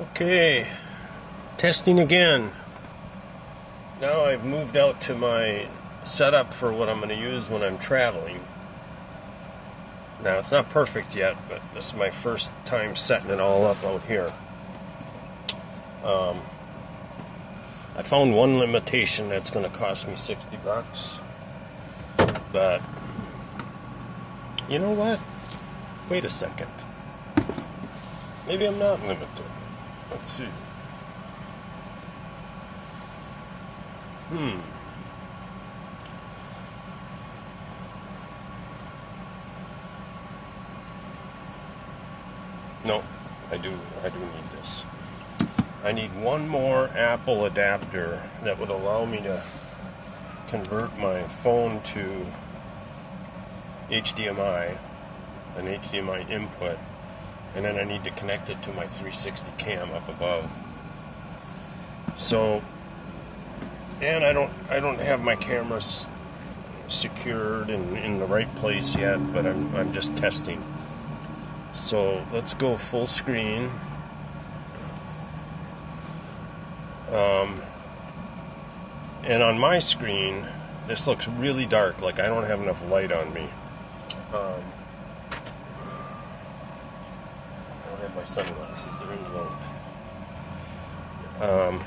Okay, testing again. Now I've moved out to my setup for what I'm going to use when I'm traveling. Now it's not perfect yet, but this is my first time setting it all up out here. I found one limitation that's going to cost me $60, but you know what? Wait a second. Maybe I'm not limited. Let's see. No, I do need this. I need one more Apple adapter that would allow me to convert my phone to HDMI, an HDMI input, and then I need to connect it to my 360 cam up above. So, and I don't have my cameras secured in the right place yet, but I'm just testing. So let's go full screen. And on my screen, this looks really dark, like I don't have enough light on me. I don't have my sunglasses, they're in the load.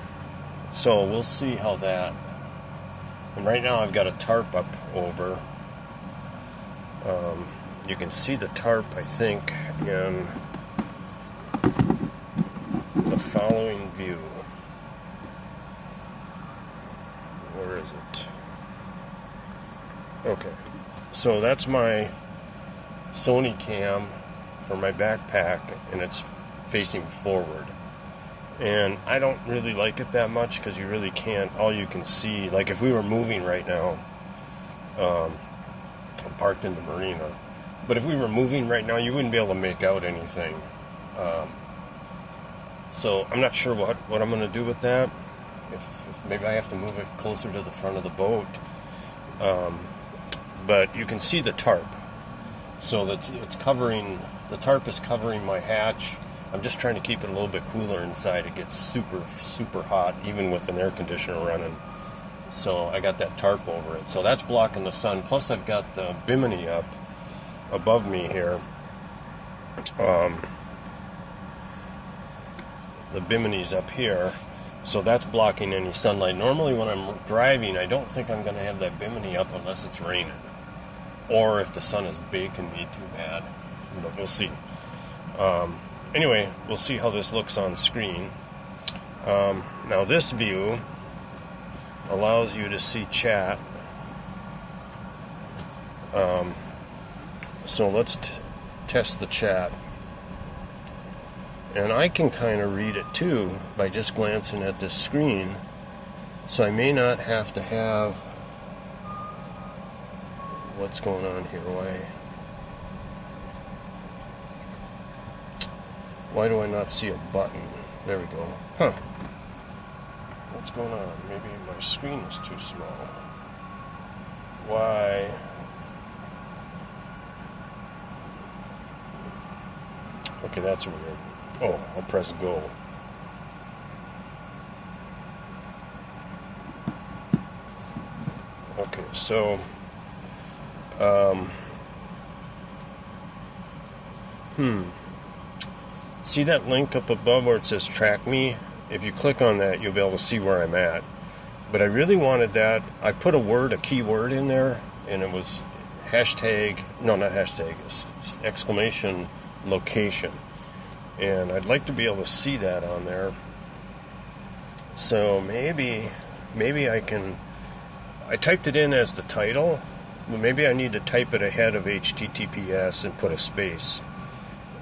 So we'll see how that. And right now I've got a tarp up over. You can see the tarp, I think, in the following view. Where is it? Okay. So that's my Sony cam for my backpack, and it's facing forward. And I don't really like it that much because you really can't, all you can see, like if we were moving right now, I'm parked in the marina, but if we were moving right now, you wouldn't be able to make out anything. So I'm not sure what I'm going to do with that. If maybe I have to move it closer to the front of the boat. But you can see the tarp. So it's covering, the tarp is covering my hatch. I'm just trying to keep it a little bit cooler inside. It gets super, super hot, even with an air conditioner running. So I got that tarp over it. So that's blocking the sun. Plus I've got the bimini up above me here. The bimini's up here. So that's blocking any sunlight. Normally when I'm driving, I don't think I'm going to have that bimini up unless it's raining. Or if the sun is baking me too bad. But we'll see. Anyway, we'll see how this looks on screen. Now this view allows you to see chat. So let's test the chat. And I can kind of read it too by just glancing at this screen. So I may not have to have... What's going on here? Why do I not see a button? There we go. Huh. What's going on? Maybe my screen is too small. Why? Okay, that's weird. Oh, I'll press go. Okay, so see that link up above where it says track me? If you click on that, you'll be able to see where I'm at. But I really wanted that. I put a keyword in there, and it was exclamation location. And I'd like to be able to see that on there. So maybe I can... I typed it in as the title, but maybe I need to type it ahead of HTTPS and put a space,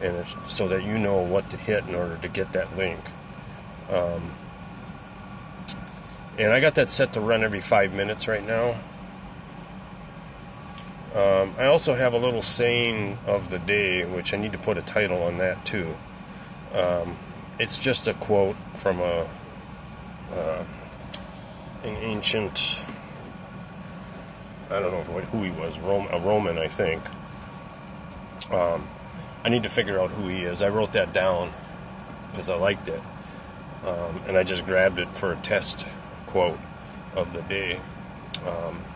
and so that you know what to hit in order to get that link. And I got that set to run every 5 minutes right now. I also have a little saying of the day, which I need to put a title on that too. It's just a quote from an ancient, I don't know who he was, a Roman, I think. I need to figure out who he is. I wrote that down because I liked it. and I just grabbed it for a test quote of the day.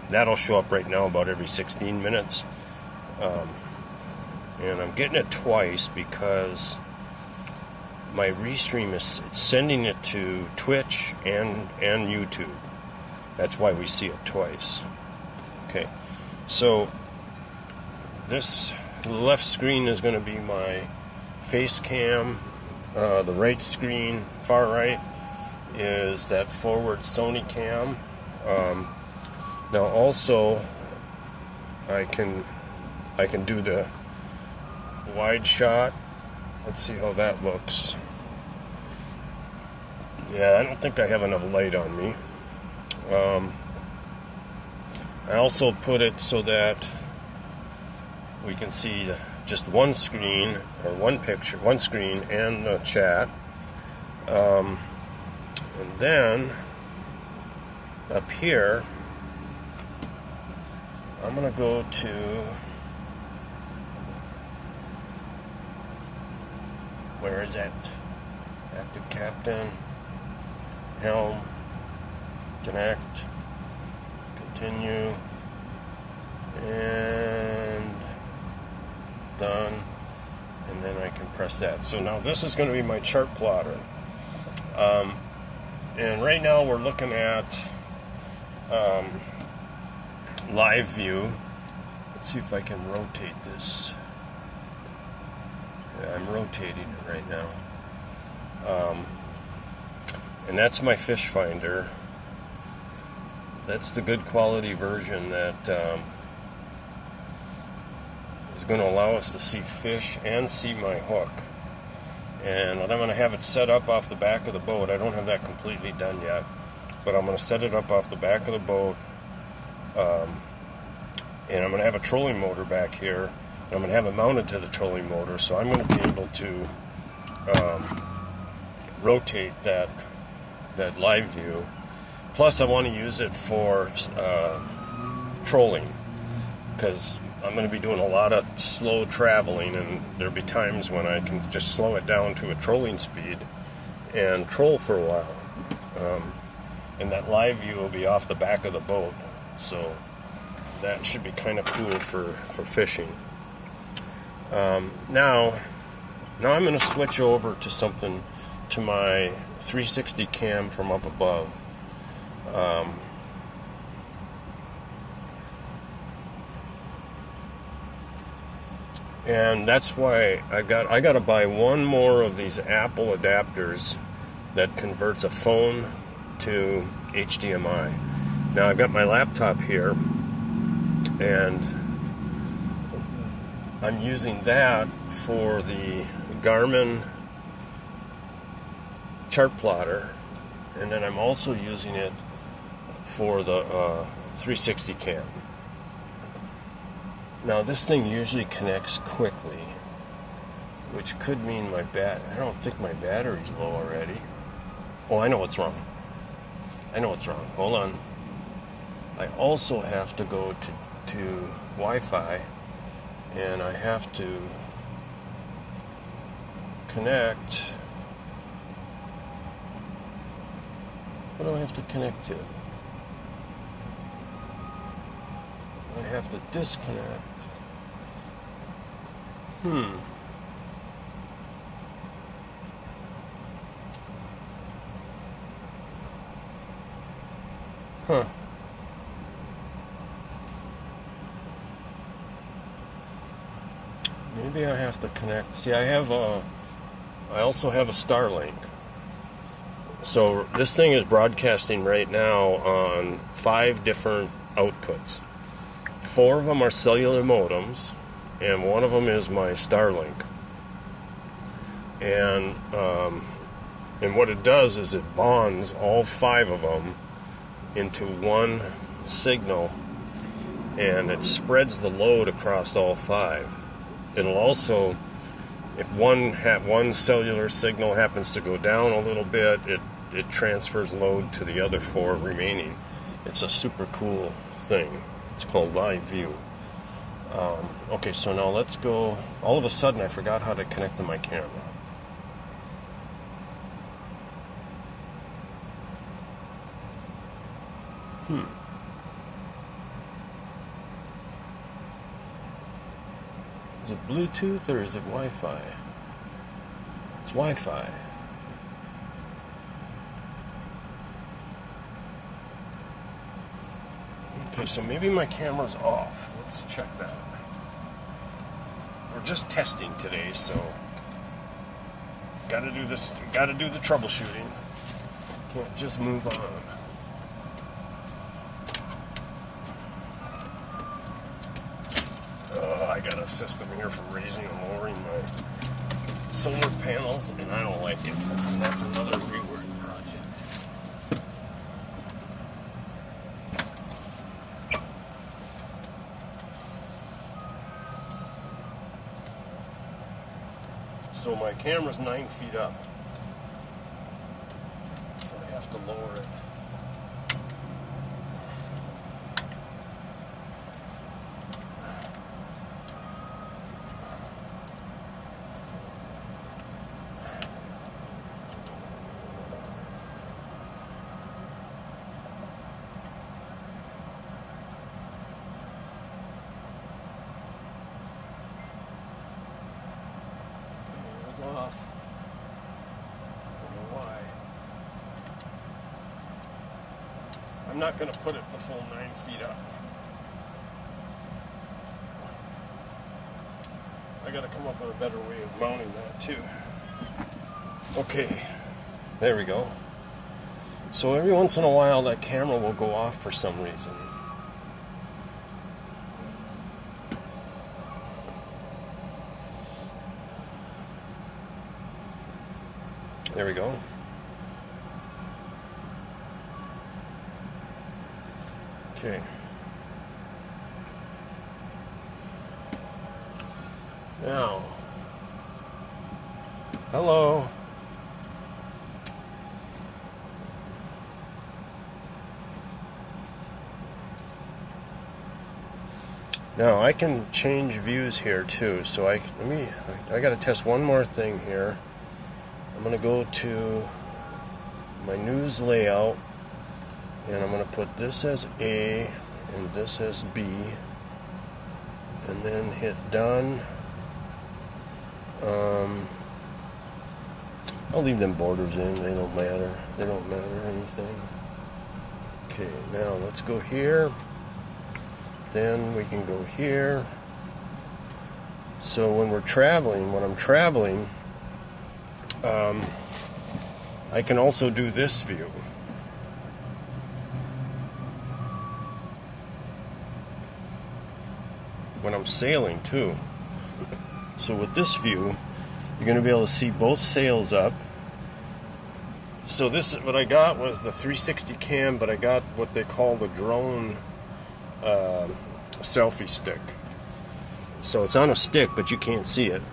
That'll show up right now about every 16 minutes. And I'm getting it twice because my Restream is sending it to Twitch and YouTube. That's why we see it twice. Okay, so this left screen is going to be my face cam. The right screen, far right, is that forward Sony cam. Now also, I can do the wide shot. Let's see how that looks. Yeah, I don't think I have enough light on me. I also put it so that we can see just one screen, or one picture, one screen, and the chat. And then up here, I'm going to go to where is that? Active Captain, Helm, Connect, Continue, and done. And then I can press that. So now this is going to be my chart plotter. And right now we're looking at live view. Let's see if I can rotate this. Yeah, I'm rotating it right now. And that's my fish finder. That's the good quality version that is going to allow us to see fish and see my hook. And I'm going to have it set up off the back of the boat. I don't have that completely done yet, but I'm going to set it up off the back of the boat. And I'm going to have a trolling motor back here. And I'm going to have it mounted to the trolling motor, so I'm going to be able to rotate that live view. Plus, I want to use it for trolling, because I'm going to be doing a lot of slow traveling, and there'll be times when I can just slow it down to a trolling speed and troll for a while. And that live view will be off the back of the boat, so that should be kind of cool for fishing. Now I'm going to switch over to something, to my 360 cam from up above. And that's why I got to buy one more of these Apple adapters that converts a phone to HDMI. Now I've got my laptop here, and I'm using that for the Garmin chart plotter, and then I'm also using it for the 360 cam. Now this thing usually connects quickly, which could mean I don't think my battery's low already. Oh, I know what's wrong. Hold on. I also have to go to Wi-Fi, and I have to connect. What do I have to connect to? I have to disconnect. Maybe I have to connect. See, I also have a Starlink. So this thing is broadcasting right now on 5 different outputs. 4 of them are cellular modems, and one of them is my Starlink. And what it does is it bonds all 5 of them into one signal, and it spreads the load across all 5. It'll also, if one cellular signal happens to go down a little bit, it transfers load to the other 4 remaining. It's a super cool thing. It's called Live View. Okay, so now let's go. All of a sudden, I forgot how to connect to my camera. Is it Bluetooth or is it Wi-Fi? It's Wi-Fi. Okay, so maybe my camera's off. Let's check that. We're just testing today, so gotta do this. Gotta do the troubleshooting. Can't just move on. I got a system here for raising and lowering my solar panels, and I don't like it. And that's another rework project. So my camera's 9 feet up, so I have to lower it. Off. I don't know why. I'm not going to put it the full 9 feet up. I got to come up with a better way of mounting that too. Okay, there we go. So every once in a while that camera will go off for some reason. There we go. Okay. Now, hello. Now I can change views here too. So I got to test one more thing here. I'm going to go to my news layout, and I'm going to put this as A and this as B, and then hit done. I'll leave them borders in, they don't matter. They don't matter anything. Okay, now let's go here. Then we can go here. So when I'm traveling, I can also do this view. When I'm sailing too. So with this view, you're going to be able to see both sails up. So this, what I got was the 360 cam, but I got what they call the drone selfie stick. So it's on a stick, but you can't see it.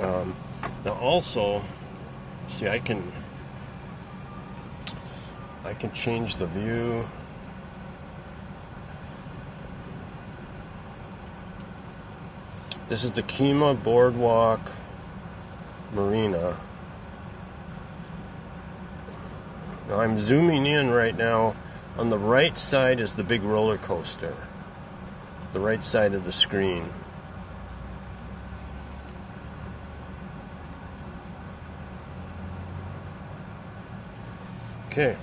Now also, see, I can change the view. This is the Kima Boardwalk Marina. Now I'm zooming in right now. On the right side is the big roller coaster. The right side of the screen. Okay.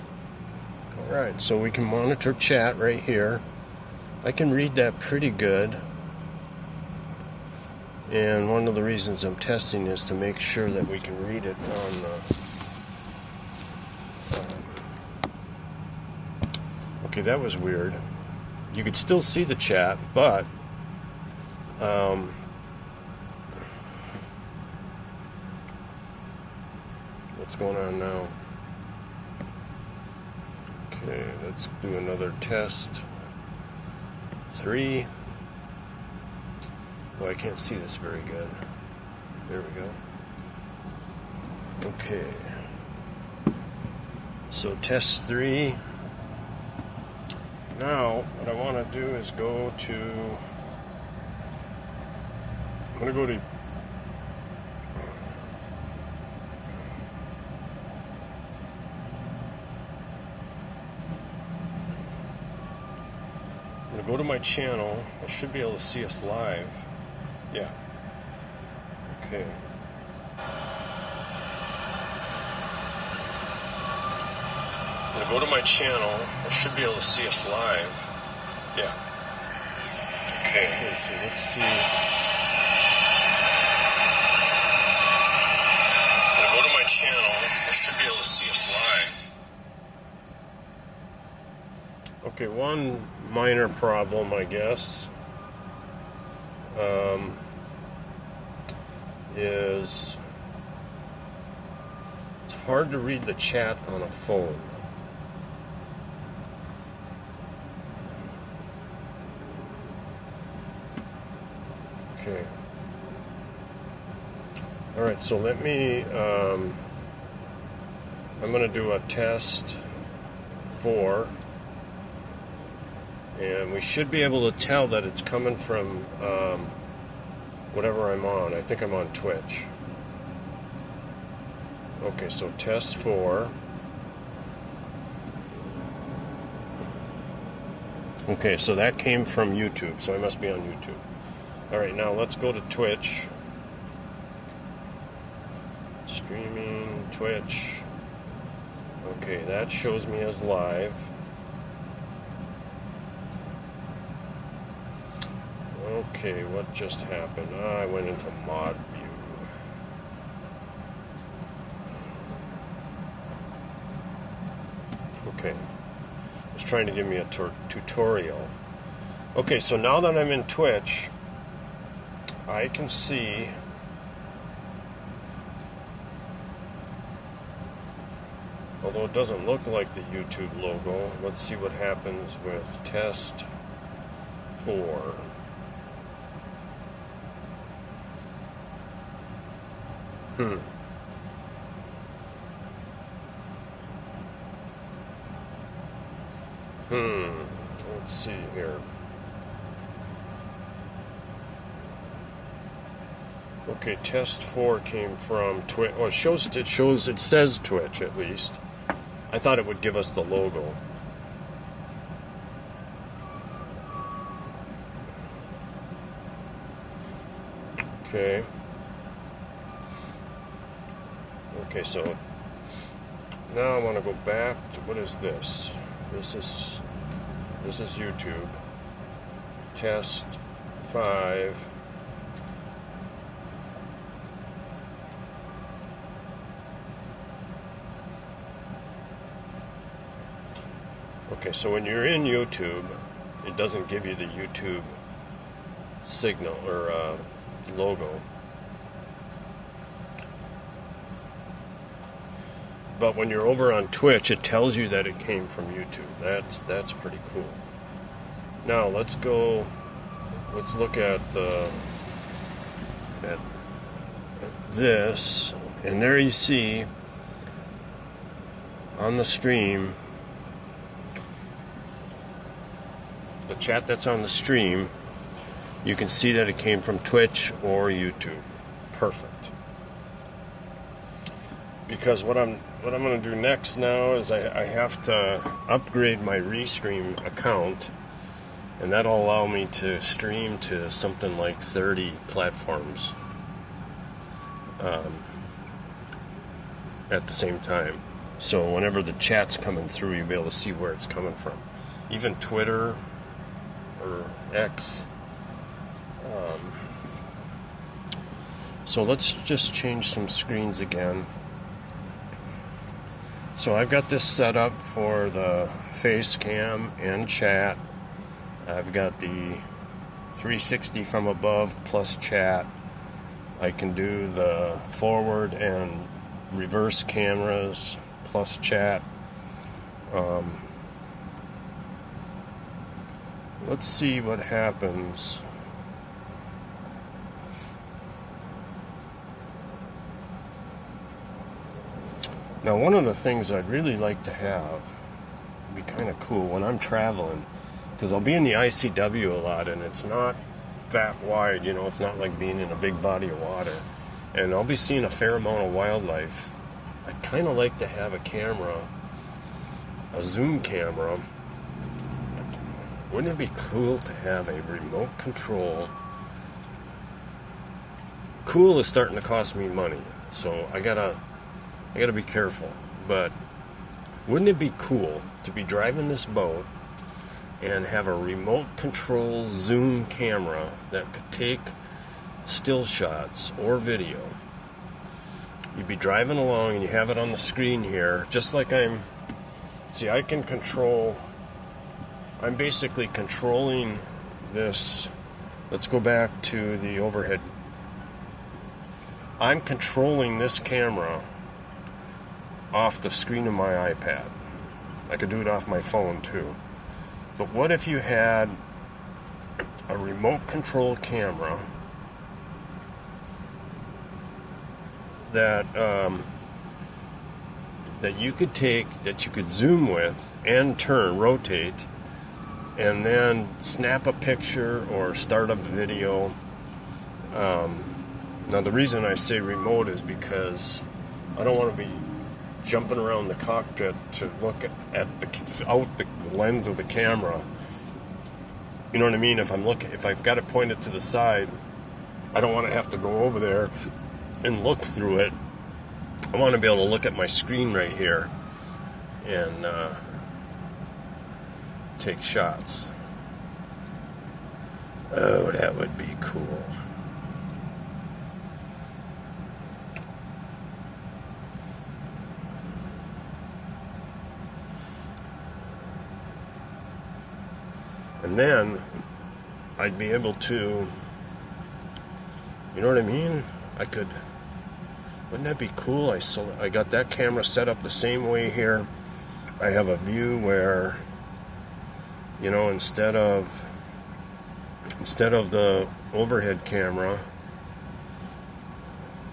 Alright, so we can monitor chat right here. I can read that pretty good. And one of the reasons I'm testing is to make sure that we can read it on okay, that was weird. You could still see the chat, but what's going on now? Okay, let's do another test. 3. Well, I can't see this very good. There we go. Okay. So test 3. Now, what I want to do is go to... I'm going to go to... go to my channel, I should be able to see us live. Yeah. Okay. When I go to my channel, I should be able to see us live. Yeah. Okay, so let's see. When I go to my channel, I should be able to see us live. Okay, one minor problem, I guess, is it's hard to read the chat on a phone. Okay. All right, so let me, I'm going to do a test 4, and we should be able to tell that it's coming from whatever I'm on. I think I'm on Twitch. Okay, so test 4. Okay, so that came from YouTube, so I must be on YouTube. All right, now let's go to Twitch. Streaming, Twitch. Okay, that shows me as live. Okay, what just happened? I went into mod view. Okay, it's trying to give me a tutorial. Okay, so now that I'm in Twitch, I can see although it doesn't look like the YouTube logo. Let's see what happens with test 4. Let's see here. Okay, test 4 came from Twitch. Oh, it says Twitch at least. I thought it would give us the logo. Okay. Okay, so now I want to go back to, what is this? This is YouTube. Test 5. Okay, so when you're in YouTube, it doesn't give you the YouTube signal or logo. But when you're over on Twitch, it tells you that it came from YouTube. That's pretty cool. Now let's look at this, and there you see on the stream, the chat that's on the stream, you can see that it came from Twitch or YouTube. Perfect. Because what I'm going to do next now is I have to upgrade my Restream account, and that'll allow me to stream to something like 30 platforms at the same time. So whenever the chat's coming through, you'll be able to see where it's coming from. Even Twitter or X. So let's just change some screens again. So I've got this set up for the face cam and chat. I've got the 360 from above plus chat. I can do the forward and reverse cameras plus chat. Let's see what happens. Now, one of the things I'd really like to have, would be kind of cool when I'm traveling, because I'll be in the ICW a lot, and it's not that wide, you know, it's not like being in a big body of water, and I'll be seeing a fair amount of wildlife. I kind of like to have a camera, a zoom camera, Wouldn't it be cool to have a remote control? Cool is starting to cost me money, so I gotta be careful. But wouldn't it be cool to be driving this boat and have a remote control zoom camera that could take still shots or video? You'd be driving along and you have it on the screen here, just like I can control. I'm basically controlling this. Let's go back to the overhead. I'm controlling this camera off the screen of my iPad. I could do it off my phone too. But what if you had a remote control camera that you could take, that you could zoom with and turn, rotate, and then snap a picture or start up a video. Now the reason I say remote is because I don't want to be jumping around the cockpit to look at out the lens of the camera. You know what I mean? If I've got it pointed to the side, I don't want to have to go over there and look through it. I want to be able to look at my screen right here and take shots. Oh, that would be cool. And then I'd be able to, you know what I mean? Wouldn't that be cool? I got that camera set up the same way here. I have a view where, you know, instead of the overhead camera,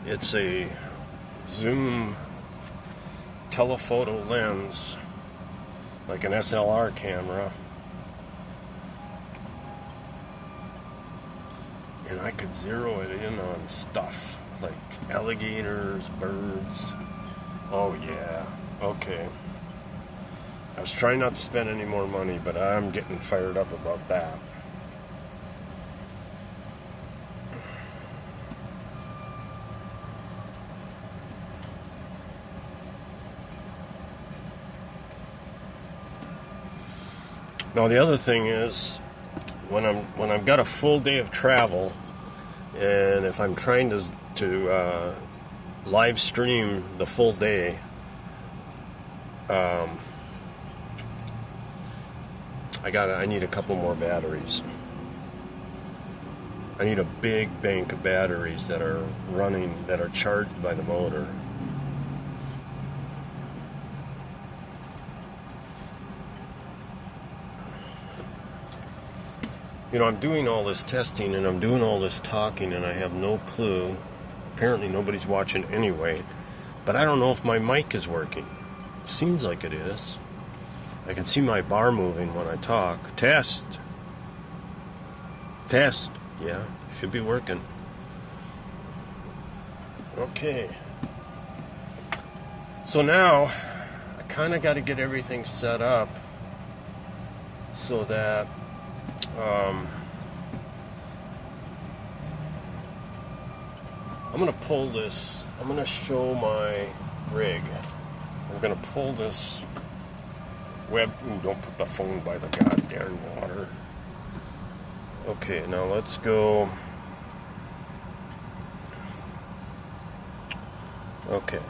it's a zoom telephoto lens, like an SLR camera. And I could zero it in on stuff like alligators, birds. Oh yeah, okay. I was trying not to spend any more money, but I'm getting fired up about that. Now the other thing is, when I've got a full day of travel, and if I'm trying to live stream the full day, I need a couple more batteries. I need a big bank of batteries that are running, that are charged by the motor. You know, I'm doing all this testing and I'm doing all this talking and I have no clue. Apparently nobody's watching anyway. But I don't know if my mic is working. Seems like it is. I can see my bar moving when I talk. Test. Test. Yeah, should be working. Okay. So now, I kind of got to get everything set up so that I'm going to pull this. I'm going to show my rig. I'm going to pull this web. Ooh, don't put the phone by the goddamn water. Okay, now let's go. Okay.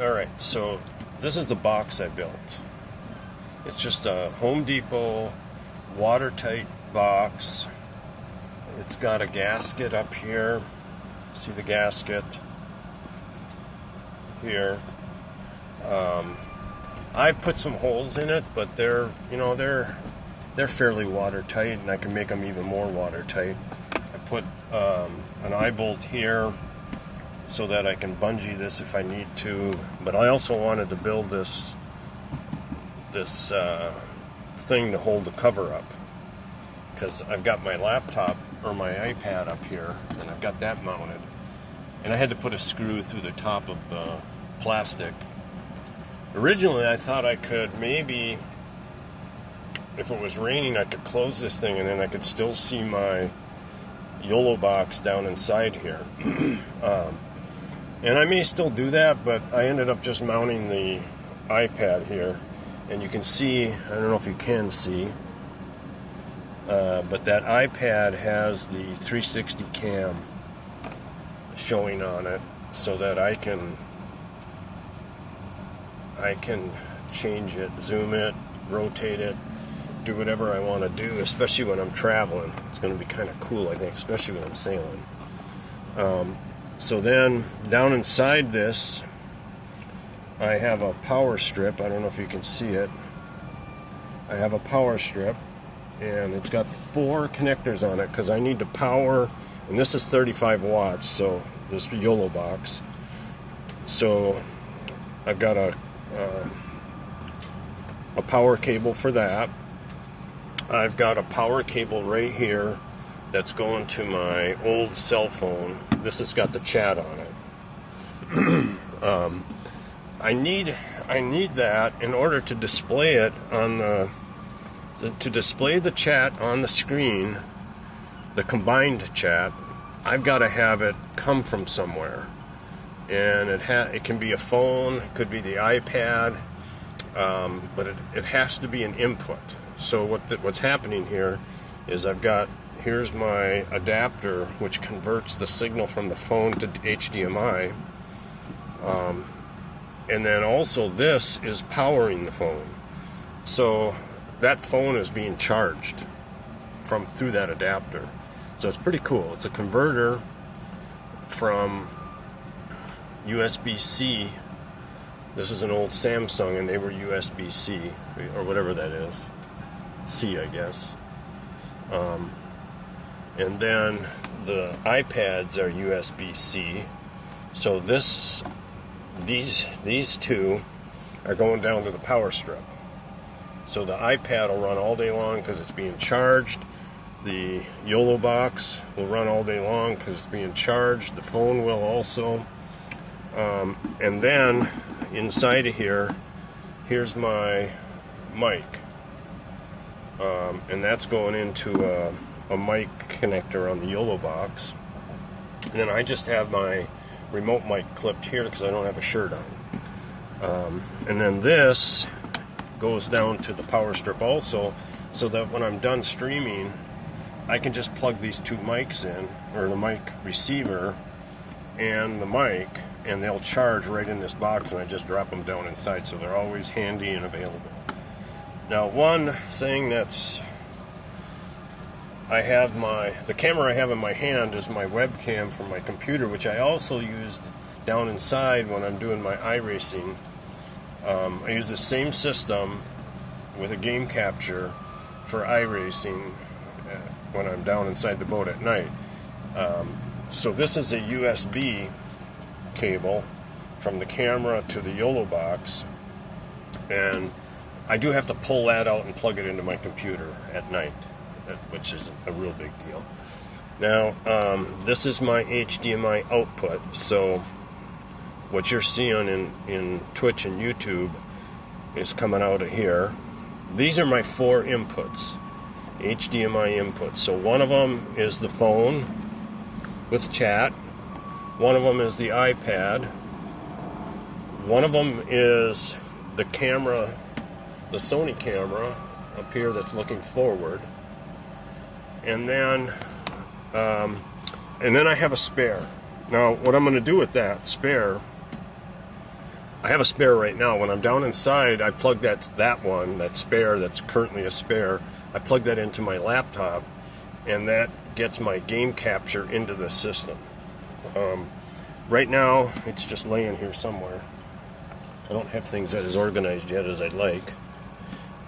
Alright, so this is the box I built. It's just a Home Depot watertight box. It's got a gasket up here. See the gasket here. I've put some holes in it, but they're fairly watertight, and I can make them even more watertight. I put an eye bolt here so that I can bungee this if I need to. But I also wanted to build this thing to hold the cover up, because I've got my laptop or my iPad up here and I've got that mounted, and I had to put a screw through the top of the plastic. Originally I thought I could maybe if it was raining, I could close this thing and then I could still see my YOLO box down inside here. And I may still do that, but I ended up just mounting the iPad here. And you can see, I don't know if you can see, but that iPad has the 360 cam showing on it, so that I can change it, zoom it, rotate it, do whatever I want to do, especially when I'm traveling. It's going to be kind of cool, I think, especially when I'm sailing. So then, down inside this, I have a power strip. I don't know if you can see it. I have a power strip, and it's got 4 connectors on it because I need to power, and this is 35 watts, so this YOLO box. So I've got a power cable for that. I've got a power cable right here that's going to my old cell phone. This has got the chat on it. I need that in order to display it on to display the chat on the screen, the combined chat. I've got to have it come from somewhere, and it can be a phone, it could be the iPad, but it has to be an input. So what's happening here is here's my adapter, which converts the signal from the phone to HDMI, and then also this is powering the phone. So that phone is being charged through that adapter. So it's pretty cool. It's a converter from USB-C. This is an old Samsung, and they were USB-C, or whatever that is. C, I guess. And then the iPads are USB-C. So these two are going down to the power strip. So the iPad will run all day long because it's being charged. The YOLO box will run all day long because it's being charged. The phone will also. And then inside of here, here's my mic. And that's going into a mic connector on the YOLO box. And then I just have my remote mic clipped here because I don't have a shirt on. And then this goes down to the power strip also, so that when I'm done streaming, I can just plug these 2 mics in, or the mic receiver and the mic, and they'll charge right in this box, and I just drop them down inside, so they're always handy and available. Now, one thing the camera I have in my hand is my webcam from my computer, which I also used down inside when I'm doing my iRacing. I use the same system with a game capture for iRacing when I'm down inside the boat at night. So this is a USB cable from the camera to the YOLO box, and I do have to pull that out and plug it into my computer at night, which is a real big deal. Now, this is my HDMI output, so what you're seeing in Twitch and YouTube is coming out of here. These are my 4 inputs, HDMI inputs. So one of them is the phone with chat. One of them is the iPad. One of them is the camera, the Sony camera up here that's looking forward. And then I have a spare. Now, what I'm going to do with that spare, I have a spare right now. When I'm down inside, I plug that spare that's currently a spare, I plug that into my laptop, and that gets my game capture into the system. Right now, it's just laying here somewhere. I don't have things as organized yet as I'd like.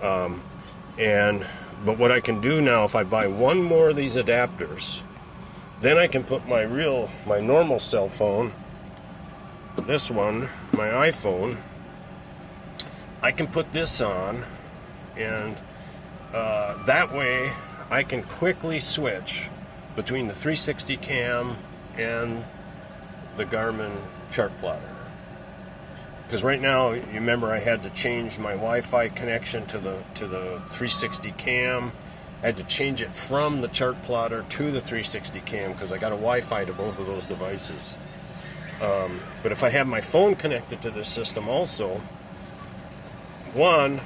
But what I can do now, if I buy one more of these adapters, then I can put my normal cell phone, this one, my iPhone, I can put this on, and that way I can quickly switch between the 360 cam and the Garmin chart plotter. because right now, you remember I had to change my Wi-Fi connection to the 360 cam. I had to change it from the chart plotter to the 360 cam because I got a Wi-Fi to both of those devices. But if I have my phone connected to this system also, one,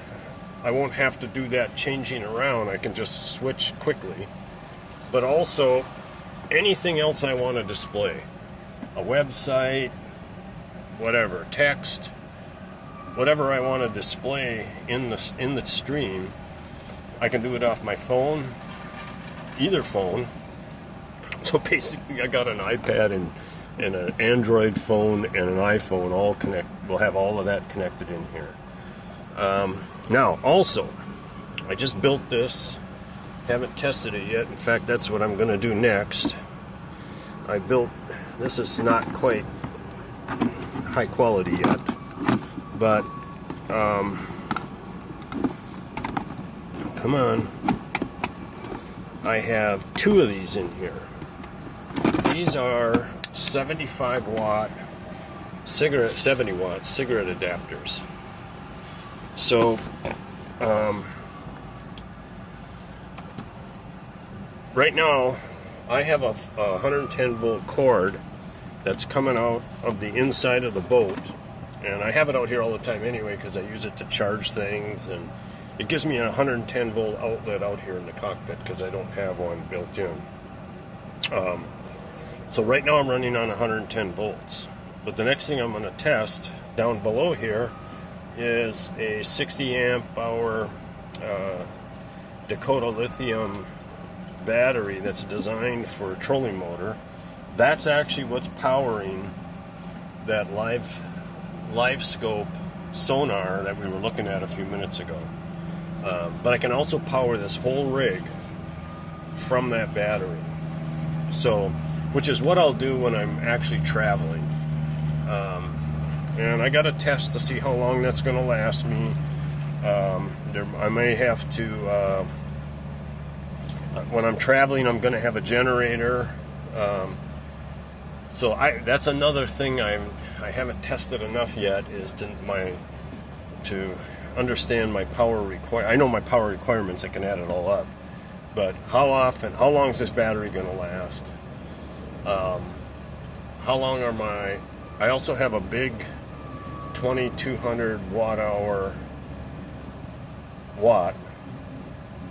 I won't have to do that changing around. I can just switch quickly. But also, anything else I want to display, a website, whatever, text, whatever I want to display in the stream, I can do it off my phone, either phone. So basically, I got an iPad and an Android phone and an iPhone all connect. We'll have all of that connected in here. Now, also, I just built this. Haven't tested it yet. In fact, that's what I'm going to do next. I built. This is not quite high quality yet, but come on. I have two of these in here. These are 75 watt cigarette, 70 watt cigarette adapters. So, right now, I have a 110 volt cord that's coming out of the inside of the boat, and I have it out here all the time anyway because I use it to charge things, and it gives me a 110 volt outlet out here in the cockpit because I don't have one built in. So right now I'm running on 110 volts, but the next thing I'm going to test down below here is a 60 amp hour Dakota lithium battery that's designed for a trolling motor. That's actually what's powering that live scope sonar that we were looking at a few minutes ago. But I can also power this whole rig from that battery. So, which is what I'll do when I'm actually traveling. And I got to test to see how long that's going to last me. I may have to, when I'm traveling, I'm going to have a generator. So that's another thing I haven't tested enough yet, is to understand my power I know my power requirements. I can add it all up, but how long is this battery going to last? How long are I also have a big 2200 watt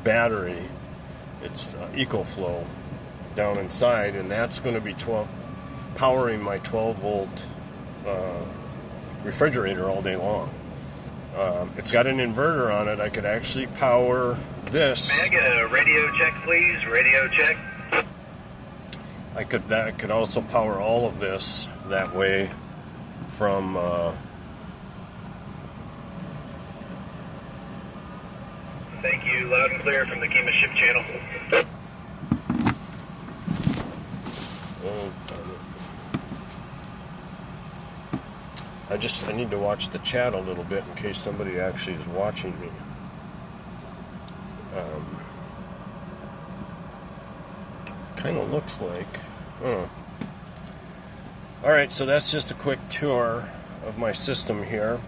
battery. It's EcoFlow down inside, and that's going to be powering my 12 volt refrigerator all day long. It's got an inverter on it. I could actually power this. May I get a radio check, please? Radio check. That could also power all of this that way from Thank you. Loud and clear from the Kima ship channel. Oh, darn it. I need to watch the chat a little bit in case somebody actually is watching me. Kind of looks like. Alright, so that's just a quick tour of my system here.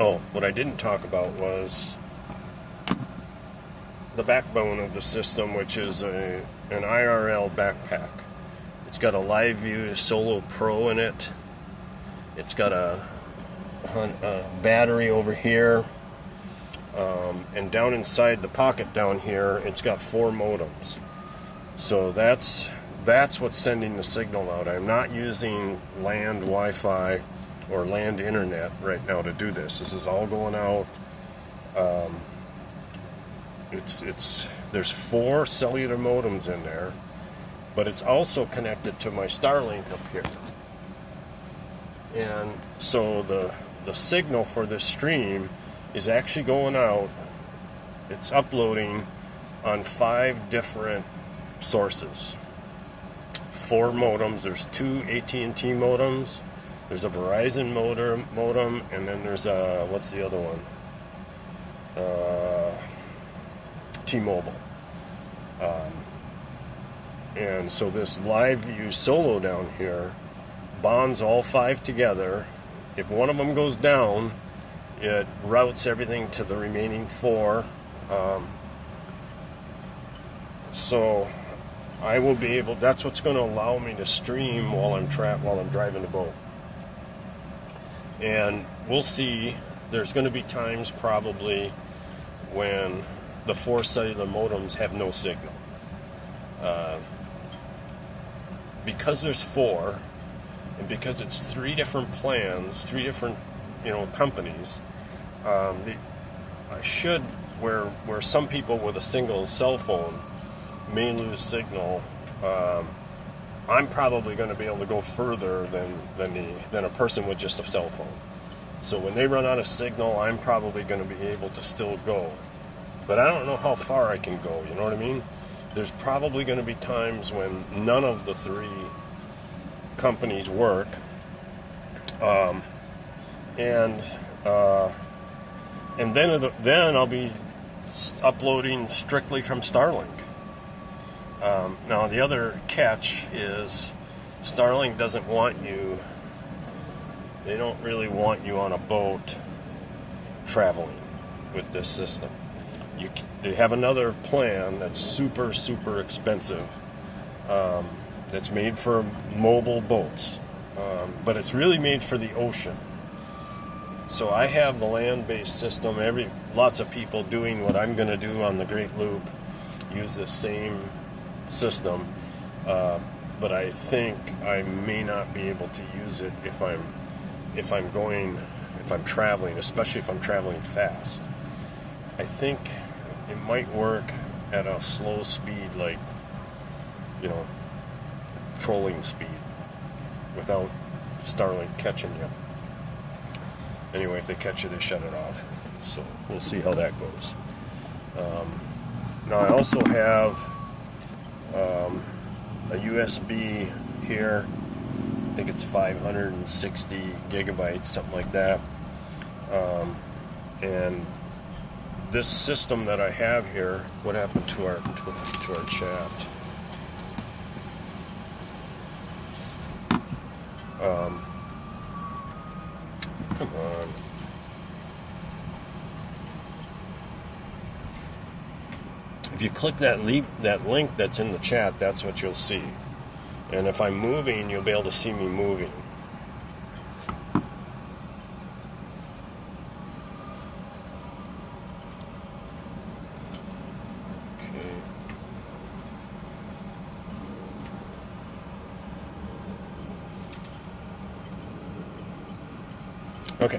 Oh, what I didn't talk about was the backbone of the system, which is an IRL backpack. It's got a Live View Solo Pro in it. It's got a battery over here, and down inside the pocket down here, it's got 4 modems. So that's what's sending the signal out. I'm not using land Wi-Fi or land internet right now to do this. This is all going out. There's 4 cellular modems in there, but it's also connected to my Starlink up here. And so the signal for this stream is actually going out. It's uploading on 5 different sources. 4 modems. There's 2 AT&T modems. There's a Verizon modem, and then there's what's the other one? T-Mobile. And so this Live View Solo down here bonds all 5 together if one of them goes down, it routes everything to the remaining 4. So I will be able. That's what's going to allow me to stream while I'm driving the boat. And we'll see. There's going to be times probably when the 4 cellular modems have no signal. Because there's 4, and because it's 3 different plans, 3 different, companies, I should, where some people with a single cell phone may lose signal, I'm probably going to be able to go further than a person with just a cell phone. So when they run out of signal, I'm probably going to be able to still go. But I don't know how far I can go, you know what I mean? There's probably going to be times when none of the 3 companies work. And then I'll be uploading strictly from Starlink. Now the other catch is Starlink doesn't want you. They don't really want you on a boat traveling with this system. They have another plan that's super, super expensive. That's made for mobile boats, but it's really made for the ocean. So I have the land-based system. Lots of people doing what I'm going to do on the Great Loop use the same system, but I think I may not be able to use it if I'm traveling, especially if I'm traveling fast. I think it might work at a slow speed, like, trolling speed, without Starlink catching you. Anyway, if they catch you, they shut it off. So we'll see how that goes. Now I also have a USB here. I think it's 560 gigabytes, something like that. And this system that I have here, what happened to our chat? Come on. If you click that link that's in the chat, that's what you'll see. And if I'm moving, you'll be able to see me moving. Okay,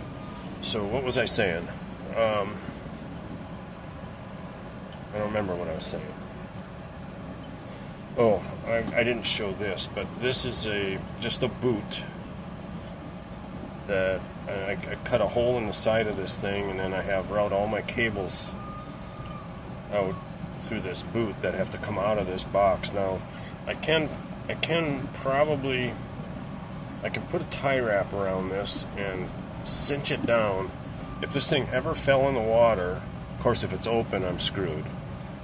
so what was I saying? I don't remember what I was saying. Oh, I didn't show this, but this is just a boot that I cut a hole in the side of this thing, and then I have route all my cables out through this boot that have to come out of this box. Now, I can put a tie wrap around this and cinch it down. If this thing ever fell in the water, of course if it's open I'm screwed,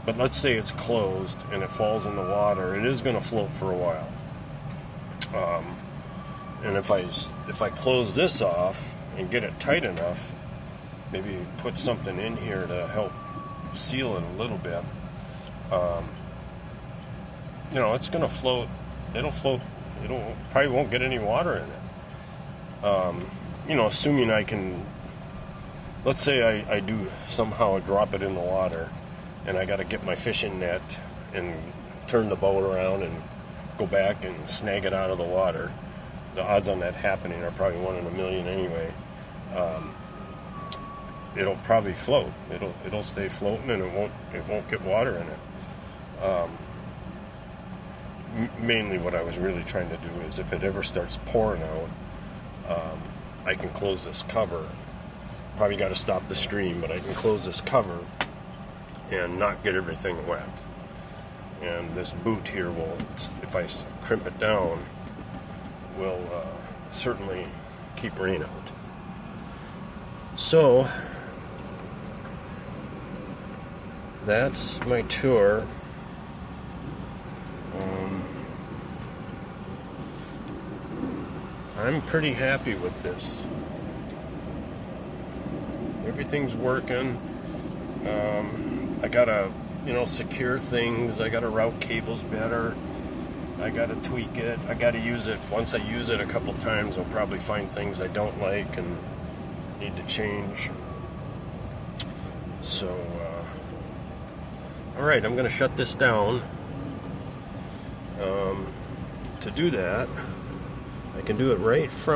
but let's say it's closed and it falls in the water, it is going to float for a while. And if I close this off and get it tight enough, maybe put something in here to help seal it a little bit, it's going to float. It'll float. Probably won't get any water in it. Assuming I can, let's say I do somehow drop it in the water and I got to get my fishing net and turn the boat around and go back and snag it out of the water. The odds on that happening are probably 1 in a million anyway. It'll probably float. It'll stay floating and it won't get water in it. Mainly what I was really trying to do is if it ever starts pouring out, I can close this cover. Probably got to stop the stream, but I can close this cover and not get everything wet. And this boot here will, if I crimp it down, will certainly keep rain out. So that's my tour. I'm pretty happy with this. Everything's working. I gotta, secure things. I gotta route cables better. I gotta tweak it. I gotta use it. Once I use it a couple times, I'll probably find things I don't like and need to change. So, all right, I'm gonna shut this down. To do that, I can do it right from